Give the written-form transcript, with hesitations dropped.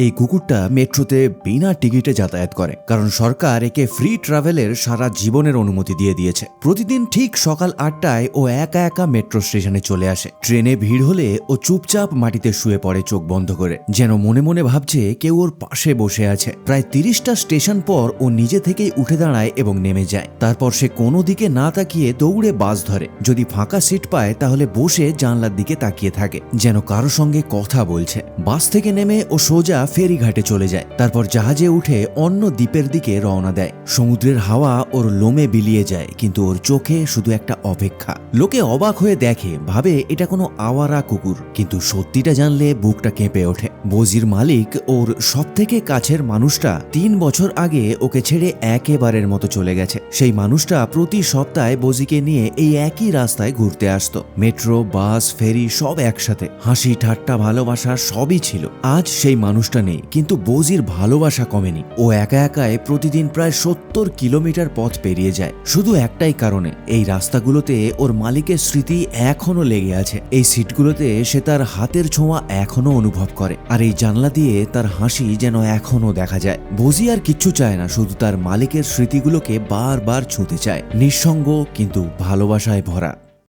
এই কুকুরটা মেট্রোতে বিনা টিকিটে যাতায়াত করে, কারণ সরকার একে ফ্রি ট্রাভেলের সারা জীবনের অনুমতি দিয়ে দিয়েছে। প্রতিদিন ঠিক সকাল 8টায় ও একা একা মেট্রো স্টেশনে চলে আসে। ট্রেনে ভিড় হলে ও চুপচাপ মাটিতে শুয়ে পড়ে চোখ বন্ধ করে, যেন মনে মনে ভাবছে কেউ ওর পাশে বসে আছে। প্রায় 30টা স্টেশন পর ও নিজে থেকেই উঠে দাঁড়ায় এবং নেমে যায়। তারপর সে কোনো দিকে না তাকিয়ে দৌড়ে বাস ধরে। যদি ফাঁকা সিট পায় তাহলে বসে জানলার দিকে তাকিয়ে থাকে, যেন কারো সঙ্গে কথা বলছে। বাস থেকে নেমে ও সোজা ফেরিঘাটে চলে যায়। তারপর জাহাজে উঠে অন্য দ্বীপের দিকে রওনা দেয়। সমুদ্রের হাওয়া ওর লোমে বিলিয়ে যায়, কিন্তু ওর চোখে শুধু একটা অপেক্ষা। লোকে অবাক হয়ে দেখে, ভাবে এটা কোনো আওয়ারা কুকুর, কিন্তু সত্যিটা জানলে বুকটা কেঁপে ওঠে। বজির মালিক ওর সবথেকে কাছের মানুষটা 3 বছর আগে ওকে ছেড়ে একেবারের মতো চলে গেছে। সেই মানুষটা প্রতি সপ্তাহে বজিকে নিয়ে এই একই রাস্তায় ঘুরতে আসতো। মেট্রো, বাস, ফেরি সব একসাথে, হাসি ঠাট্টা ভালোবাসা সবই ছিল। আজ সেই মানুষটা নেই, কিন্তু বজির ভালোবাসা কমেনি। ও একা একাই প্রতিদিন প্রায় 70 কিলোমিটার পথ পেরিয়ে যায়, শুধু একটাই কারণে, এই রাস্তাগুলোতে ওর মালিকের স্মৃতি এখনো লেগে আছে। এই সিটগুলোতে সে তার হাতের ছোঁয়া এখনো অনুভব করে, আর এই জানলা দিয়ে তার হাসি যেন এখনো দেখা যায়। বজি আর কিচ্ছু চায় না, শুধু তার মালিকের স্মৃতিগুলোকে বারবার ছুঁতে চায়। নিঃসঙ্গ কিন্তু ভালোবাসায় ভরা।